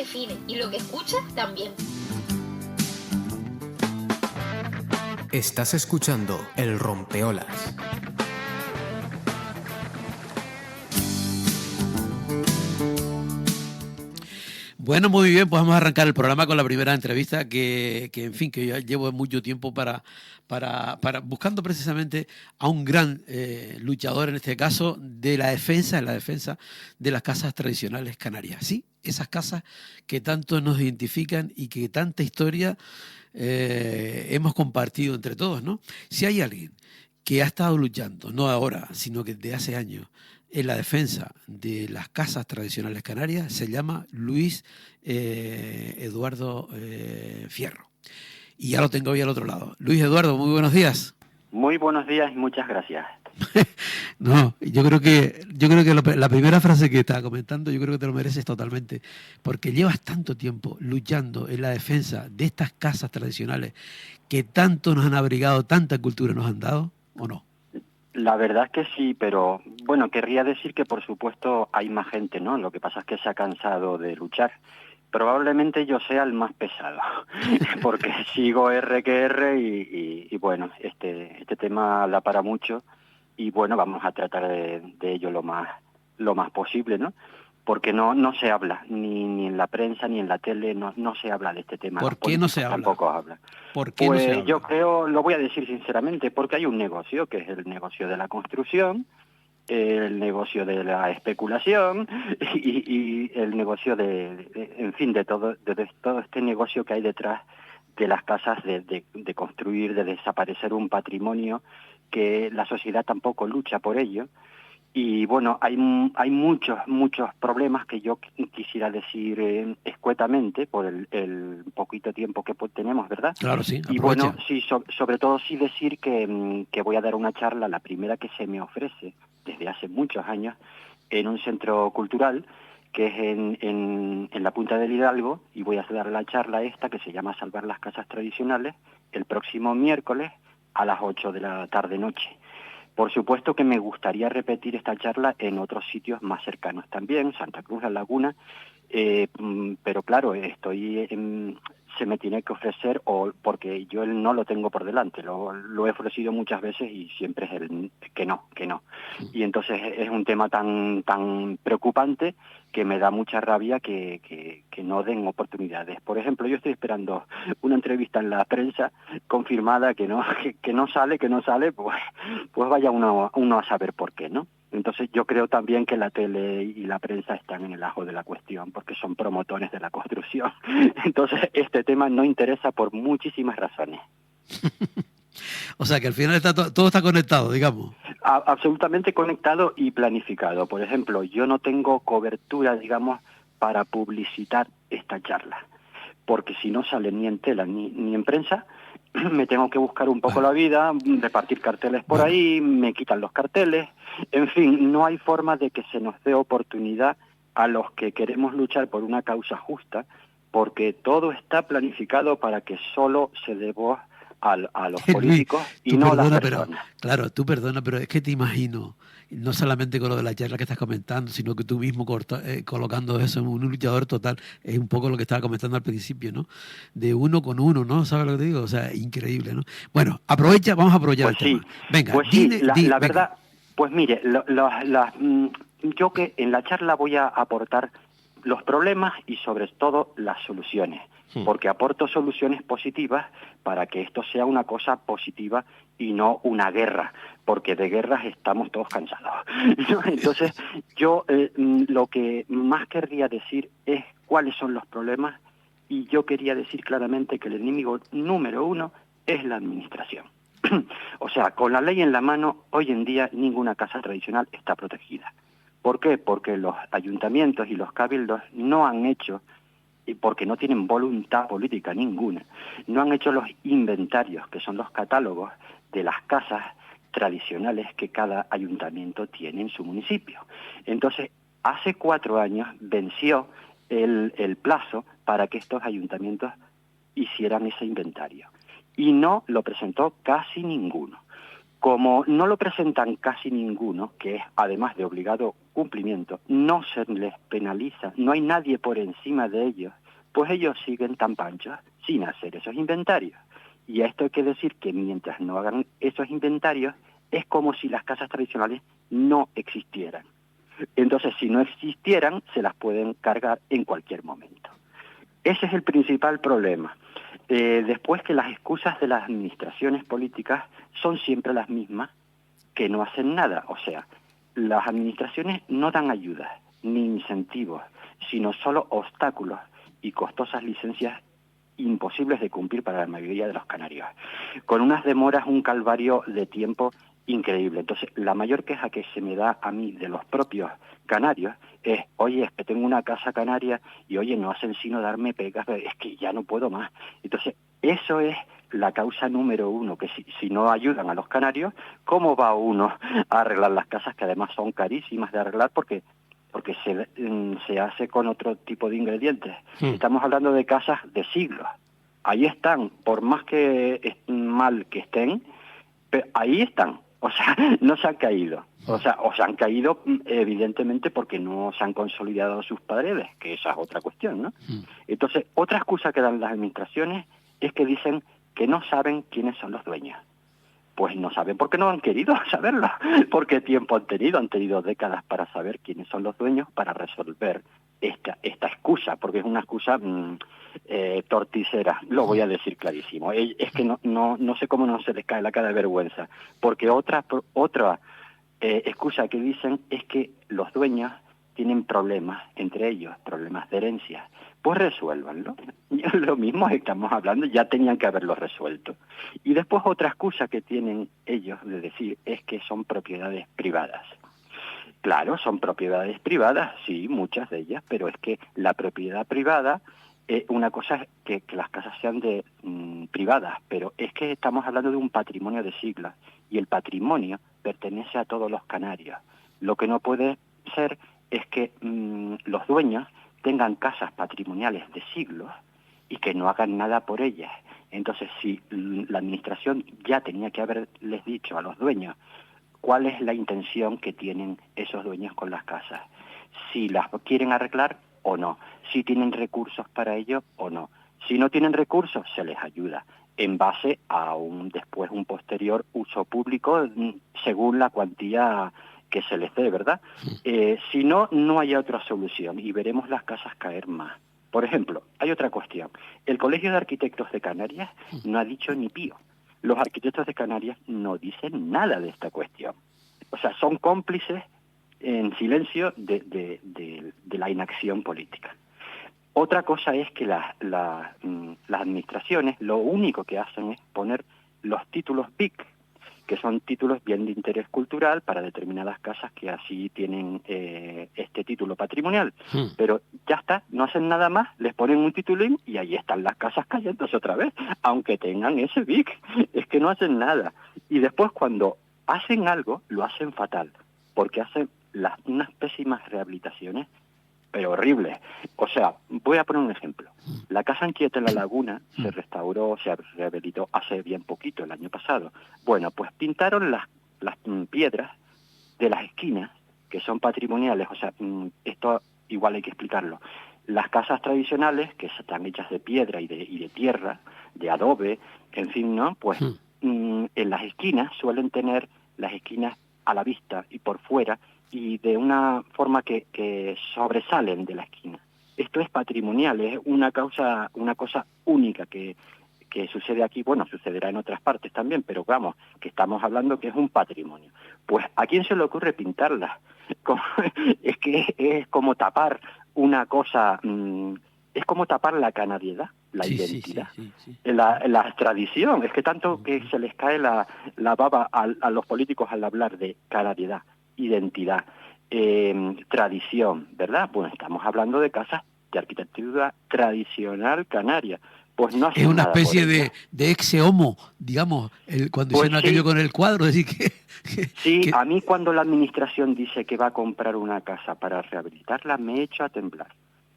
define y lo que escucha también. Estás escuchando El Rompeolas. Bueno, muy bien, pues vamos a arrancar el programa con la primera entrevista que en fin, que yo llevo mucho tiempo para buscando precisamente a un gran luchador, en este caso, de la defensa de las casas tradicionales canarias. Sí, esas casas que tanto nos identifican y que tanta historia hemos compartido entre todos, ¿no? Si hay alguien que ha estado luchando, no ahora, sino que desde hace años, en la defensa de las casas tradicionales canarias, se llama Luis Eduardo Fierro. Y ya lo tengo hoy al otro lado. Luis Eduardo, muy buenos días. Muy buenos días y muchas gracias. No, yo creo que la primera frase que estaba comentando, yo creo que te lo mereces totalmente, porque llevas tanto tiempo luchando en la defensa de estas casas tradicionales que tanto nos han abrigado, tanta cultura nos han dado, ¿o no? La verdad es que sí, pero bueno, querría decir que por supuesto hay más gente, ¿no? Lo que pasa es que se ha cansado de luchar. Probablemente yo sea el más pesado, porque sigo R que R y bueno, este tema da para mucho y bueno, vamos a tratar de ello lo más posible, ¿no? Porque no se habla, ni en la prensa ni en la tele, no se habla de este tema. ¿Por qué no se habla? Tampoco habla. ¿Por qué no se habla? Yo creo, lo voy a decir sinceramente, porque hay un negocio, que es el negocio de la construcción, el negocio de la especulación y el negocio en fin, de todo este negocio que hay detrás de las casas, de construir, de desaparecer un patrimonio que la sociedad tampoco lucha por ello. Y bueno, hay muchos problemas que yo quisiera decir escuetamente por el poquito tiempo que tenemos, ¿verdad? Claro, sí, aprovecha. Y bueno, sí, sobre todo sí decir que voy a dar una charla, la primera que se me ofrece desde hace muchos años, en un centro cultural que es en la Punta del Hidalgo, y voy a dar la charla esta que se llama Salvar las Casas Tradicionales el próximo miércoles a las 8 de la tarde-noche. Por supuesto que me gustaría repetir esta charla en otros sitios más cercanos también, Santa Cruz, La Laguna, pero claro, se me tiene que ofrecer, porque yo no lo tengo por delante, lo he ofrecido muchas veces y siempre es el que no. Y entonces es un tema tan preocupante que me da mucha rabia que no den oportunidades. Por ejemplo, yo estoy esperando una entrevista en la prensa confirmada que no sale, pues vaya uno a saber por qué, ¿no? Entonces yo creo también que la tele y la prensa están en el ajo de la cuestión porque son promotores de la construcción. Entonces este tema no interesa por muchísimas razones. O sea que al final todo está conectado, digamos. Absolutamente conectado y planificado. Por ejemplo, yo no tengo cobertura, digamos, para publicitar esta charla, porque si no sale ni en tela ni en prensa, me tengo que buscar un poco la vida, repartir carteles por ahí, me quitan los carteles, en fin, no hay forma de que se nos dé oportunidad a los que queremos luchar por una causa justa, porque todo está planificado para que solo se dé voz a los políticos y no a las personas. Tú perdona, pero es que te imagino, no solamente con lo de la charla que estás comentando, sino que tú mismo colocando eso en un luchador total, es un poco lo que estaba comentando al principio, ¿no? De uno con uno, ¿no? ¿Sabes lo que te digo? O sea, increíble, ¿no? Bueno, vamos a aprovechar pues el tema. Venga, pues la verdad, pues mire, yo que en la charla voy a aportar los problemas y sobre todo las soluciones, porque aporto soluciones positivas para que esto sea una cosa positiva y no una guerra, porque de guerras estamos todos cansados, ¿no? Entonces yo lo que más querría decir es cuáles son los problemas, y yo quería decir claramente que el enemigo número uno es la administración. O sea, con la ley en la mano, hoy en día ninguna casa tradicional está protegida. ¿Por qué? Porque los ayuntamientos y los cabildos no han hecho, y porque no tienen voluntad política ninguna, no han hecho los inventarios, que son los catálogos de las casas tradicionales que cada ayuntamiento tiene en su municipio. Entonces, hace 4 años venció el plazo para que estos ayuntamientos hicieran ese inventario. Y no lo presentó casi ninguno. Como no lo presentan casi ninguno, que es además de obligado cumplimiento, no se les penaliza, no hay nadie por encima de ellos, pues ellos siguen tan panchos sin hacer esos inventarios. Y esto quiere decir que mientras no hagan esos inventarios, es como si las casas tradicionales no existieran. Entonces, si no existieran, se las pueden cargar en cualquier momento. Ese es el principal problema. Después, que las excusas de las administraciones políticas son siempre las mismas, que no hacen nada. O sea, las administraciones no dan ayudas ni incentivos, sino solo obstáculos y costosas licencias imposibles de cumplir para la mayoría de los canarios, con unas demoras, un calvario de tiempo increíble. Entonces, la mayor queja que se me da a mí de los propios canarios es, oye, es que tengo una casa canaria y, oye, no hacen sino darme pegas, es que ya no puedo más. Entonces, eso es la causa número uno, que si no ayudan a los canarios, ¿cómo va uno a arreglar las casas, que además son carísimas de arreglar porque se hace con otro tipo de ingredientes? Estamos hablando de casas de siglos. Ahí están, por más que mal que estén, pero ahí están. O sea, no se han caído. O sea, o se han caído evidentemente porque no se han consolidado sus paredes, que esa es otra cuestión, ¿no? Entonces, otra excusa que dan las administraciones es que dicen que no saben quiénes son los dueños. Pues no saben porque no han querido saberlo. ¿Porque tiempo han tenido? Han tenido décadas para saber quiénes son los dueños, para resolver esta excusa, porque es una excusa torticera, lo voy a decir clarísimo. Es que no sé cómo no se les cae la cara de vergüenza, porque otra excusa que dicen es que los dueños tienen problemas entre ellos, problemas de herencia. Pues resuélvanlo. Lo mismo estamos hablando, ya tenían que haberlo resuelto. Y después otra excusa que tienen ellos de decir es que son propiedades privadas. Claro, son propiedades privadas, sí, muchas de ellas, pero es que la propiedad privada, una cosa es que las casas sean privadas, pero es que estamos hablando de un patrimonio de siglos, y el patrimonio pertenece a todos los canarios. Lo que no puede ser es que los dueños tengan casas patrimoniales de siglos y que no hagan nada por ellas. Entonces, si la administración ya tenía que haberles dicho a los dueños cuál es la intención que tienen esos dueños con las casas, si las quieren arreglar o no, si tienen recursos para ello o no. Si no tienen recursos, se les ayuda en base a un posterior uso público según la cuantía que se les dé, ¿verdad? Si no, no hay otra solución y veremos las casas caer más. Por ejemplo, hay otra cuestión. El Colegio de Arquitectos de Canarias no ha dicho ni pío. Los arquitectos de Canarias no dicen nada de esta cuestión. O sea, son cómplices en silencio de la inacción política. Otra cosa es que las administraciones lo único que hacen es poner los títulos BIC, que son títulos bien de interés cultural para determinadas casas que así tienen este título patrimonial. Pero ya está, no hacen nada más, les ponen un titulín y ahí están las casas cayéndose otra vez, aunque tengan ese BIC. Es que no hacen nada. Y después cuando hacen algo, lo hacen fatal, porque hacen unas pésimas rehabilitaciones, pero horribles. O sea, voy a poner un ejemplo. La Casa Anchieta en La Laguna se restauró, se rehabilitó hace bien poquito, el año pasado. Bueno, pues pintaron las piedras de las esquinas, que son patrimoniales. O sea, esto igual hay que explicarlo. Las casas tradicionales, que están hechas de piedra y de tierra, de adobe, en fin, ¿no? Pues en las esquinas suelen tener las esquinas a la vista y por fuera, y de una forma que sobresalen de la esquina. Esto es patrimonial, es una cosa única que sucede aquí, bueno, sucederá en otras partes también, pero vamos, que estamos hablando que es un patrimonio. Pues, ¿a quién se le ocurre pintarlas? Es que es como tapar una cosa, es como tapar la canariedad, la identidad, sí. La tradición. Es que tanto que se les cae la baba a los políticos al hablar de canariedad, identidad, tradición, ¿verdad? Pues estamos hablando de casas de arquitectura tradicional canaria. Pues no es una especie de ex homo, digamos, cuando pues hicieron aquello con el cuadro, es decir que a mí cuando la administración dice que va a comprar una casa para rehabilitarla, me echo a temblar,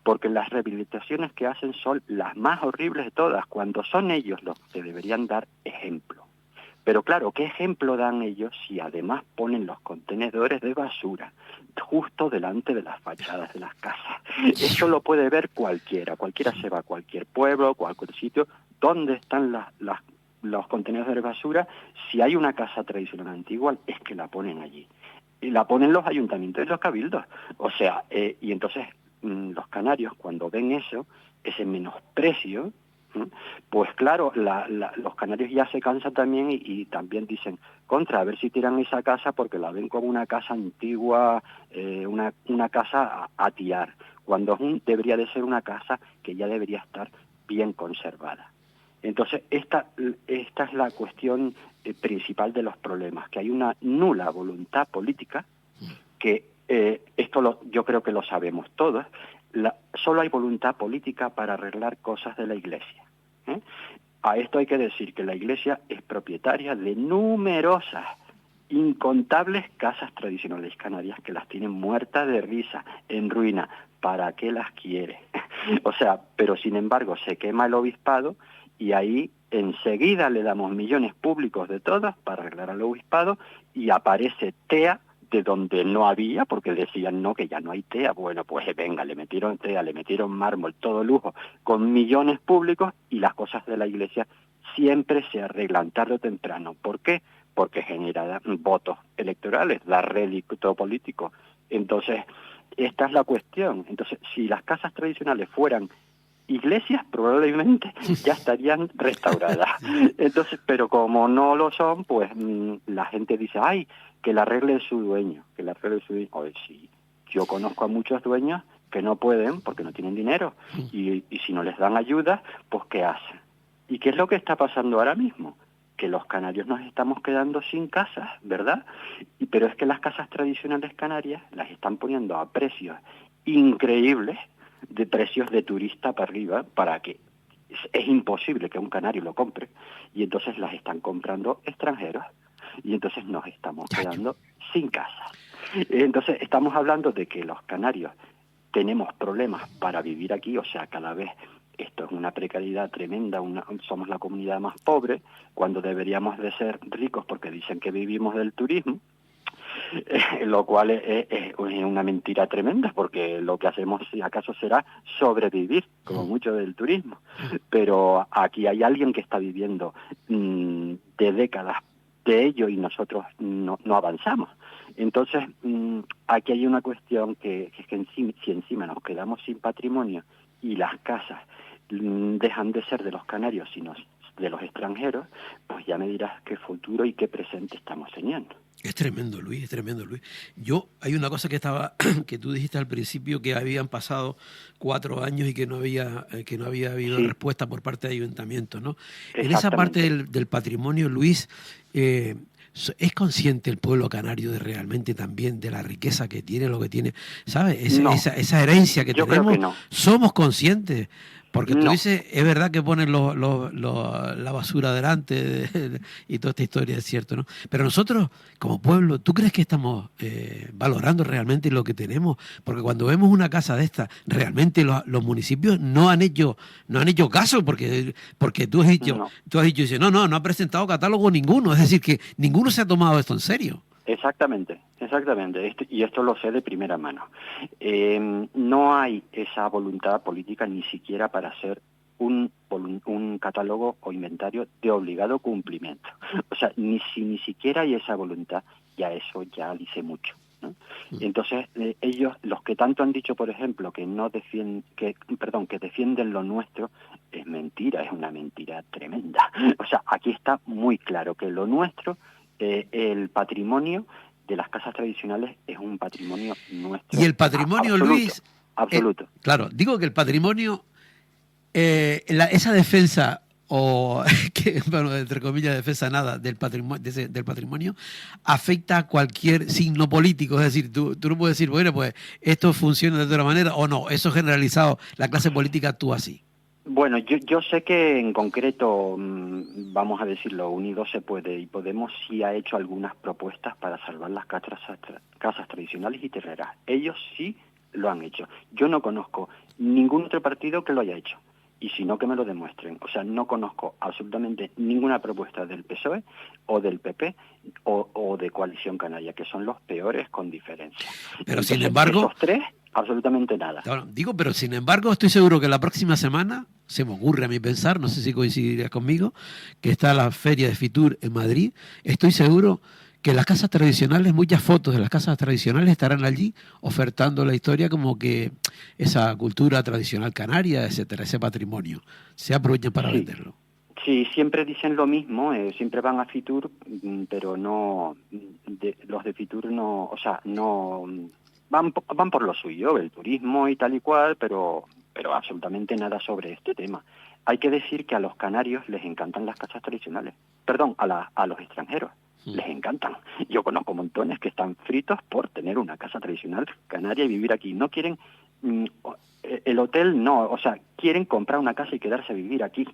porque las rehabilitaciones que hacen son las más horribles de todas, cuando son ellos los que deberían dar ejemplo. Pero claro, ¿qué ejemplo dan ellos si además ponen los contenedores de basura justo delante de las fachadas de las casas? Eso lo puede ver cualquiera se va a cualquier pueblo, cualquier sitio, ¿dónde están los contenedores de basura? Si hay una casa tradicional antigua, es que la ponen allí. Y la ponen los ayuntamientos y los cabildos. O sea, y entonces los canarios, cuando ven eso, ese menosprecio, pues claro, los canarios ya se cansan también y también dicen, a ver si tiran esa casa porque la ven como una casa antigua, una casa a tiar, cuando debería de ser una casa que ya debería estar bien conservada. Entonces, esta es la cuestión principal de los problemas, que hay una nula voluntad política, que yo creo que lo sabemos todos. Solo hay voluntad política para arreglar cosas de la Iglesia. A esto hay que decir que la Iglesia es propietaria de numerosas, incontables casas tradicionales canarias que las tienen muertas de risa, en ruina. ¿Para qué las quiere? O sea, pero sin embargo se quema el obispado y ahí enseguida le damos millones públicos de todas para arreglar al obispado y aparece TEA de donde no había, porque decían no, que ya no hay TEA. Bueno, pues venga, le metieron TEA, le metieron mármol, todo lujo, con millones públicos, y las cosas de la Iglesia siempre se arreglan tarde o temprano. ¿Por qué? Porque genera votos electorales, da rédito político. Entonces, esta es la cuestión. Entonces, si las casas tradicionales fueran iglesias, probablemente ya estarían restauradas. Entonces, pero como no lo son, pues la gente dice, ay, que la arregle su dueño, que la arregle su dueño. Oye, sí, yo conozco a muchos dueños que no pueden porque no tienen dinero, y si no les dan ayuda, pues ¿qué hacen? ¿Y qué es lo que está pasando ahora mismo? Que los canarios nos estamos quedando sin casas, ¿verdad? Pero es que las casas tradicionales canarias las están poniendo a precios increíbles, de precios de turista para arriba, para que es imposible que un canario lo compre, y entonces las están comprando extranjeros, y entonces nos estamos quedando sin casa. Entonces estamos hablando de que los canarios tenemos problemas para vivir aquí, o sea, cada vez esto es una precariedad tremenda, somos la comunidad más pobre, cuando deberíamos de ser ricos porque dicen que vivimos del turismo, lo cual es una mentira tremenda, porque lo que hacemos, si acaso, será sobrevivir, como mucho, del turismo. Pero aquí hay alguien que está viviendo de décadas de ello y nosotros no avanzamos. Entonces, aquí hay una cuestión que es que si encima nos quedamos sin patrimonio y las casas dejan de ser de los canarios, sino de los extranjeros, pues ya me dirás qué futuro y qué presente estamos teniendo. Es tremendo, Luis, es tremendo, Luis. Hay una cosa que tú dijiste al principio, que habían pasado 4 años y que no había habido respuesta por parte de ayuntamientos, ¿no? En esa parte del patrimonio, Luis, ¿es consciente el pueblo canario de realmente también de la riqueza que tiene, lo que tiene? ¿Sabes? Esa herencia que tenemos, creo que no. ¿somos conscientes? Porque tú dices, es verdad que ponen la basura delante y toda esta historia, es cierto, ¿no? Pero nosotros, como pueblo, ¿tú crees que estamos valorando realmente lo que tenemos? Porque cuando vemos una casa de esta, realmente los municipios no han hecho caso, porque tú has dicho, dices, no ha presentado catálogo ninguno. Es decir, que ninguno se ha tomado esto en serio. Exactamente. Y esto lo sé de primera mano. No hay esa voluntad política ni siquiera para hacer un catálogo o inventario de obligado cumplimiento. O sea, ni siquiera hay esa voluntad, eso ya dice mucho, ¿no? Entonces, ellos, los que tanto han dicho, por ejemplo, que defienden lo nuestro, es mentira, es una mentira tremenda. O sea, aquí está muy claro que lo nuestro, el patrimonio de las casas tradicionales, es un patrimonio nuestro. Y el patrimonio, absoluto, Luis, absoluto. Claro, digo que el patrimonio, esa defensa, o que, bueno, entre comillas, defensa nada del patrimonio, afecta a cualquier signo político. Es decir, tú no puedes decir, bueno, pues esto funciona de otra manera, o no, eso generalizado, la clase política actúa así. Bueno, yo sé que en concreto, vamos a decirlo, Unidos se puede y Podemos sí ha hecho algunas propuestas para salvar las casas tradicionales y terreras. Ellos sí lo han hecho. Yo no conozco ningún otro partido que lo haya hecho. y si no, que me lo demuestren. O sea, no conozco absolutamente ninguna propuesta del PSOE o del PP o de Coalición Canaria, que son los peores con diferencia. Pero Entonces, sin embargo, esos tres, absolutamente nada. claro, digo, pero sin embargo estoy seguro que la próxima semana, se me ocurre a mí pensar, no sé si coincidirías conmigo, que está la Feria de Fitur en Madrid, estoy seguro que las casas tradicionales, muchas fotos de las casas tradicionales estarán allí ofertando la historia como que esa cultura tradicional canaria, etcétera, ese patrimonio, se aprovechan para Sí. venderlo. Sí, siempre dicen lo mismo, siempre van a Fitur, pero no, los de Fitur no, o sea, no, van por lo suyo, el turismo y tal y cual, pero absolutamente nada sobre este tema. Hay que decir que a los canarios les encantan las casas tradicionales, perdón, a los extranjeros. Les encantan. Yo conozco montones que están fritos por tener una casa tradicional canaria y vivir aquí. No quieren el hotel, no, o sea, quieren comprar una casa y quedarse a vivir aquí.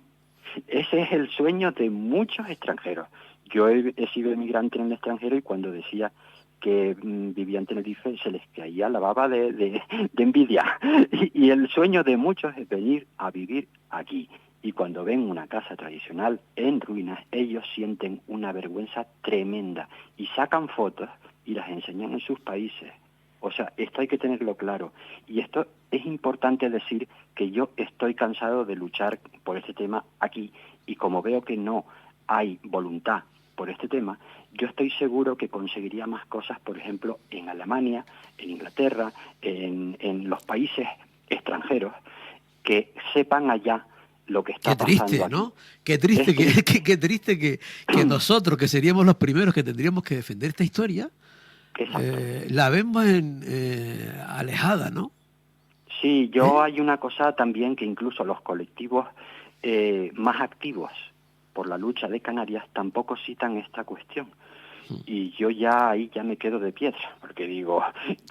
Ese es el sueño de muchos extranjeros. Yo he sido emigrante en el extranjero y cuando decía que vivía en Tenerife se les caía la baba de envidia. Y el sueño de muchos es venir a vivir aquí. Y cuando ven una casa tradicional en ruinas, ellos sienten una vergüenza tremenda y sacan fotos y las enseñan en sus países. O sea, esto hay que tenerlo claro. Y esto es importante decir que yo estoy cansado de luchar por este tema aquí y como veo que no hay voluntad por este tema, yo estoy seguro que conseguiría más cosas, por ejemplo, en Alemania, en Inglaterra, en los países extranjeros, que sepan allá lo que está pasando triste, aquí. ¿no? Qué triste, qué triste que nosotros, que seríamos los primeros que tendríamos que defender esta historia, la vemos alejada, ¿no? Sí, hay una cosa también que incluso los colectivos más activos por la lucha de Canarias tampoco citan esta cuestión. Y yo ahí ya me quedo de piedra, porque digo,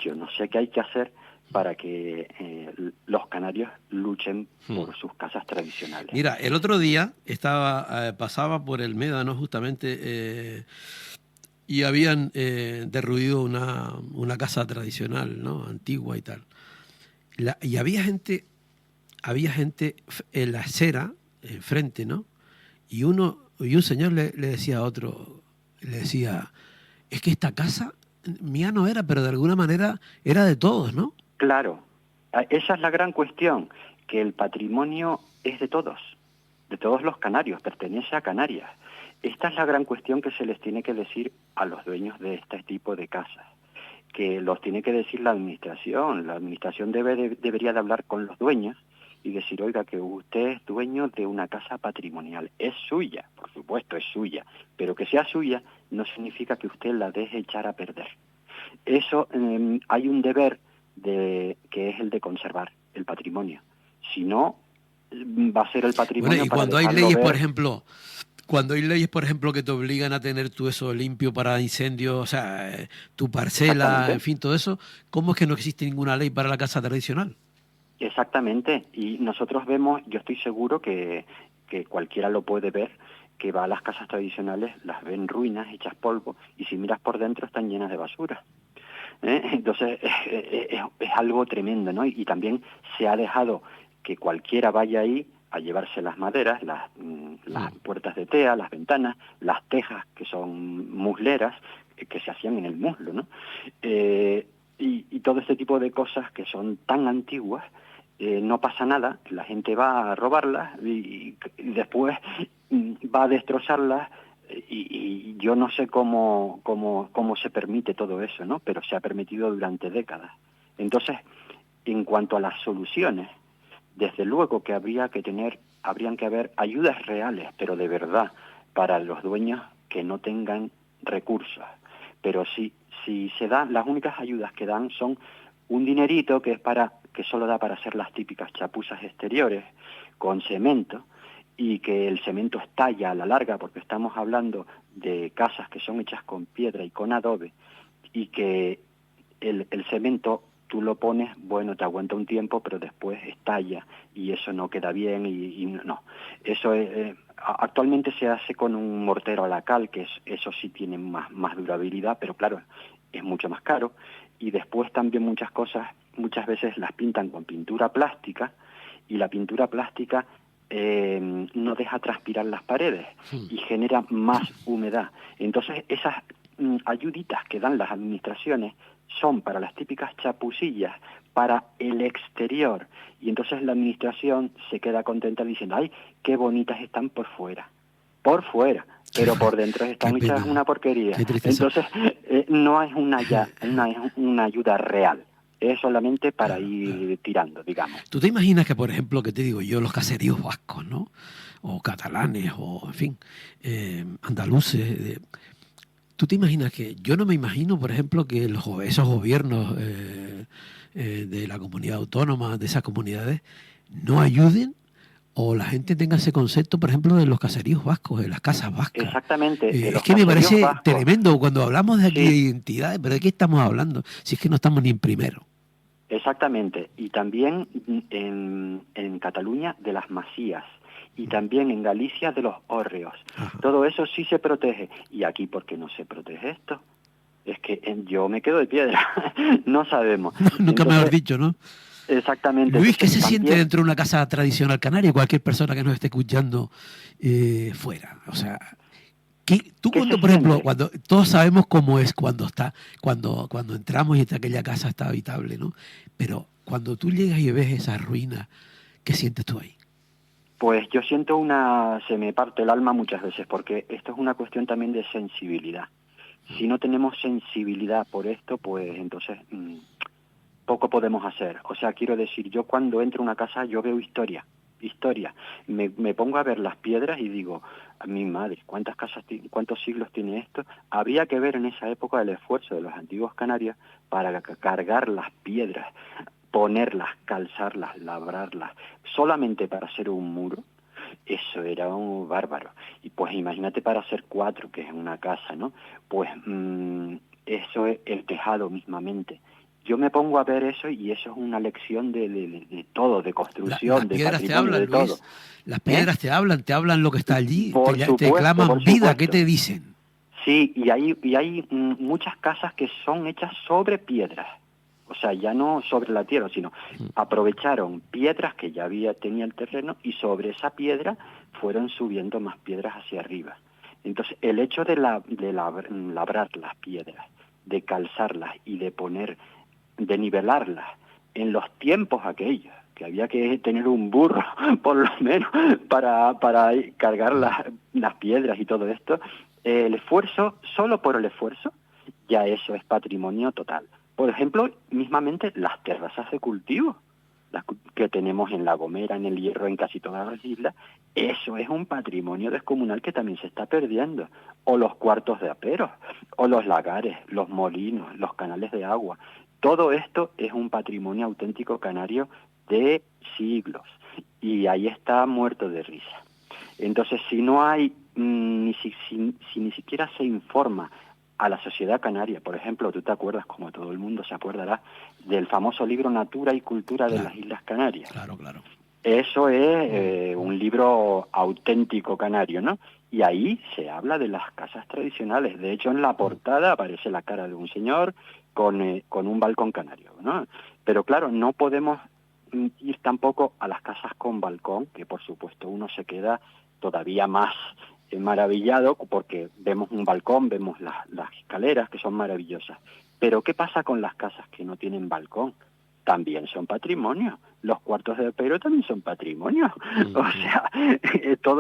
yo no sé qué hay que hacer para que los canarios luchen por sus casas tradicionales. Mira, el otro día pasaba por el Médano justamente y habían derruido una casa tradicional, ¿no? Antigua y tal. Y había gente en la acera, enfrente, ¿no? Y un señor le decía a otro, le decía, es que esta casa mía no era, pero de alguna manera era de todos, ¿no? Claro, esa es la gran cuestión, que el patrimonio es de todos los canarios, pertenece a Canarias. Esta es la gran cuestión que se les tiene que decir a los dueños de este tipo de casas, que los tiene que decir la administración. La administración debería de hablar con los dueños y decir, oiga, que usted es dueño de una casa patrimonial, es suya, por supuesto es suya, pero que sea suya no significa que usted la deje echar a perder. Eso, hay un deber que es el de conservar el patrimonio. Si no, va a ser el patrimonio. Bueno, y para cuando hay dejarlo leyes, ver. por ejemplo, que te obligan a tener tú eso limpio para incendios, o sea, tu parcela, en fin, todo eso, ¿cómo es que no existe ninguna ley para la casa tradicional? Exactamente, y nosotros vemos, yo estoy seguro que cualquiera lo puede ver, que va a las casas tradicionales, las ven ruinas, hechas polvo, y si miras por dentro están llenas de basura. Entonces es algo tremendo, ¿no? Y también se ha dejado que cualquiera vaya ahí a llevarse las maderas, las puertas de tea, las ventanas, las tejas, que son musleras, que se hacían en el muslo, ¿no? Y todo este tipo de cosas que son tan antiguas, no pasa nada, la gente va a robarlas y después va a destrozarlas y yo no sé cómo se permite todo eso, ¿no? Pero se ha permitido durante décadas. Entonces, en cuanto a las soluciones, desde luego que habrían que haber ayudas reales, pero de verdad, para los dueños que no tengan recursos. Pero si se dan, las únicas ayudas que dan son un dinerito que solo da para hacer las típicas chapuzas exteriores con cemento, y que el cemento estalla a la larga, porque estamos hablando de casas que son hechas con piedra y con adobe, y que el cemento tú lo pones, bueno, te aguanta un tiempo, pero después estalla y eso no queda bien y no. Eso actualmente se hace con un mortero a la cal, que eso sí tiene más durabilidad, pero claro, es mucho más caro. Y después también muchas veces las pintan con pintura plástica y la pintura plástica no deja transpirar las paredes y genera más humedad. Entonces esas ayuditas que dan las administraciones son para las típicas chapucillas, para el exterior, y entonces la administración se queda contenta diciendo, ¡ay, qué bonitas están por fuera! Por fuera, pero por dentro están hechas una porquería. Entonces no es una ayuda real. Es solamente para ir tirando, digamos. ¿Tú te imaginas que, por ejemplo, que te digo yo, los caseríos vascos, ¿no? O catalanes, o en fin, andaluces. ¿Tú te imaginas que, yo no me imagino, por ejemplo, que esos gobiernos de la comunidad autónoma, de esas comunidades, no ayuden o la gente tenga ese concepto, por ejemplo, de los caseríos vascos, de las casas vascas? Exactamente. Es que me parece tremendo cuando hablamos de aquí de identidades, pero ¿de qué estamos hablando? Si es que no estamos ni en primero. Exactamente. Y también en Cataluña de las masías. Y también en Galicia de los hórreos. Ajá. Todo eso sí se protege. ¿Y aquí por qué no se protege esto? Es que yo me quedo de piedra. No sabemos. Nunca mejor dicho, ¿no? Exactamente. Luis, ¿qué se siente dentro de una casa tradicional canaria? Cualquier persona que nos esté escuchando fuera. O sea, tú cuando, por ejemplo, cuando todos sabemos cómo es cuando entramos y aquella casa está habitable, ¿no? Pero cuando tú llegas y ves esa ruina, ¿qué sientes tú ahí? Pues yo siento se me parte el alma muchas veces, porque esto es una cuestión también de sensibilidad. Si no tenemos sensibilidad por esto, pues entonces poco podemos hacer. O sea, quiero decir, yo cuando entro a una casa, yo veo historia. Me pongo a ver las piedras y digo, a mi madre, ¿cuántos siglos tiene esto? Había que ver en esa época el esfuerzo de los antiguos canarios para cargar las piedras, ponerlas, calzarlas, labrarlas, solamente para hacer un muro. Eso era un bárbaro. Y pues imagínate para hacer 4, que es una casa, ¿no? Pues eso es el tejado mismamente. Yo me pongo a ver eso y eso es una lección de todo, de construcción, de patrimonio, de todo. Las piedras te hablan lo que está allí, te claman por vida, supuesto. ¿Qué te dicen? Sí, y hay muchas casas que son hechas sobre piedras. O sea, ya no sobre la tierra, sino aprovecharon piedras que ya tenía el terreno y sobre esa piedra fueron subiendo más piedras hacia arriba. Entonces, el hecho de labrar las piedras, de calzarlas y de nivelarlas en los tiempos aquellos, que había que tener un burro, por lo menos, para cargar las piedras y todo esto, el esfuerzo, solo por el esfuerzo, ya eso es patrimonio total. Por ejemplo, mismamente las terrazas de cultivo, las que tenemos en La Gomera, en El Hierro, en casi todas las islas, eso es un patrimonio descomunal que también se está perdiendo. O los cuartos de aperos, o los lagares, los molinos, los canales de agua. Todo esto es un patrimonio auténtico canario de siglos. Y ahí está muerto de risa. Entonces, si no hay, si ni siquiera se informa a la sociedad canaria, por ejemplo, tú te acuerdas, como todo el mundo se acordará, del famoso libro Natura y Cultura de las Islas Canarias. Claro. Eso es un libro auténtico canario, ¿no? Y ahí se habla de las casas tradicionales. De hecho, en la portada aparece la cara de un señor con un balcón canario, ¿no? Pero claro, no podemos ir tampoco a las casas con balcón, que por supuesto uno se queda todavía más maravillado porque vemos un balcón, vemos las escaleras que son maravillosas. Pero ¿qué pasa con las casas que no tienen balcón? También son patrimonio. Los cuartos de apero también son patrimonio. O sea,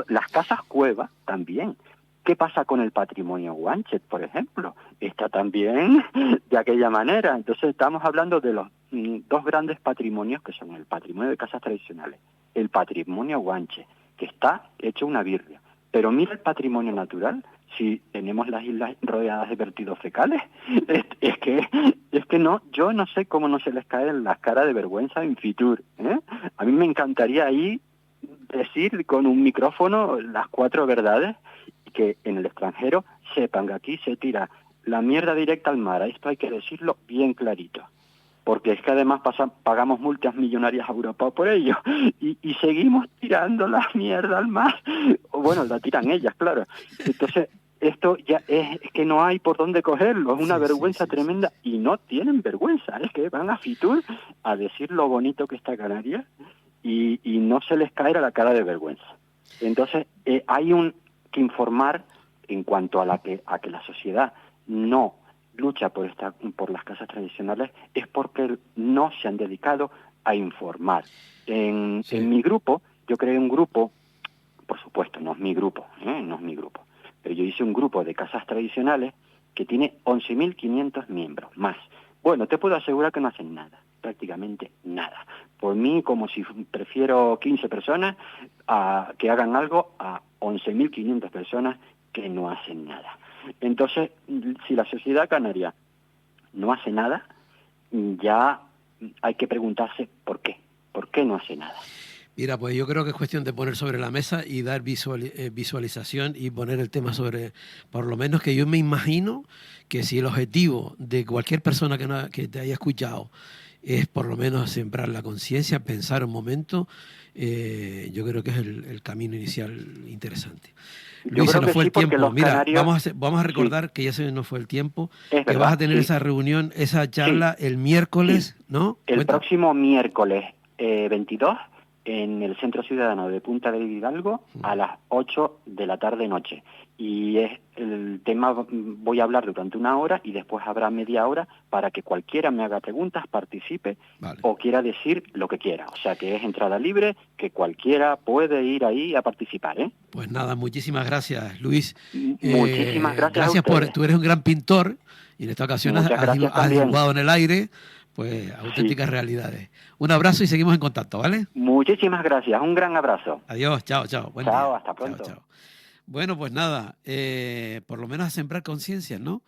las casas cueva también. ¿Qué pasa con el patrimonio Guanchet, por ejemplo? Está también de aquella manera. Entonces estamos hablando de los dos grandes patrimonios que son el patrimonio de casas tradicionales, el patrimonio Guanchet, que está hecho una birria. Pero mira el patrimonio natural, si tenemos las islas rodeadas de vertidos fecales, es que no, yo no sé cómo no se les cae en las caras de vergüenza en Fitur, ¿eh? A mí me encantaría ahí decir con un micrófono las 4 verdades, que en el extranjero sepan que aquí se tira la mierda directa al mar. Esto hay que decirlo bien clarito. Porque es que además pagamos multas millonarias a Europa por ello y seguimos tirando la mierda al mar. Bueno, la tiran ellas, claro. Entonces, esto ya es que no hay por dónde cogerlo, es una vergüenza tremenda y no tienen vergüenza, es que van a Fitur a decir lo bonito que está Canarias y no se les cae la cara de vergüenza. Entonces, hay que informar en cuanto a que la sociedad no lucha por las casas tradicionales, es porque no se han dedicado a informar. En mi grupo, yo creé un grupo, por supuesto, no es mi grupo, pero yo hice un grupo de casas tradicionales que tiene 11.500 miembros, más. Bueno, te puedo asegurar que no hacen nada, prácticamente nada. Por mí, como si prefiero 15 personas que hagan algo a 11.500 personas que no hacen nada. Entonces, si la sociedad canaria no hace nada, ya hay que preguntarse por qué. ¿Por qué no hace nada? Mira, pues yo creo que es cuestión de poner sobre la mesa y dar visualización y poner el tema sobre, por lo menos que yo me imagino que si el objetivo de cualquier persona que te haya escuchado es por lo menos sembrar la conciencia, pensar un momento, yo creo que es el camino inicial interesante. Luis, se nos fue el tiempo. Mira, canarios... vamos a recordar que ya se nos fue el tiempo, que vas a tener esa reunión, esa charla el miércoles, ¿no? El próximo miércoles 22 en el Centro Ciudadano de Punta del Hidalgo a las 8 de la tarde-noche. Y el tema, voy a hablar durante 1 hora y después habrá media hora para que cualquiera me haga preguntas, participe o quiera decir lo que quiera. O sea que es entrada libre, que cualquiera puede ir ahí a participar, ¿eh? Pues nada, muchísimas gracias, Luis. Muchísimas gracias a ustedes. Tú eres un gran pintor y en esta ocasión has dibujado en el aire pues auténticas realidades. Un abrazo y seguimos en contacto, ¿vale? Muchísimas gracias, un gran abrazo. Adiós, chao, chao. Buen chao, día. Hasta pronto. Chao, chao. Bueno, pues nada, por lo menos a sembrar conciencia, ¿no?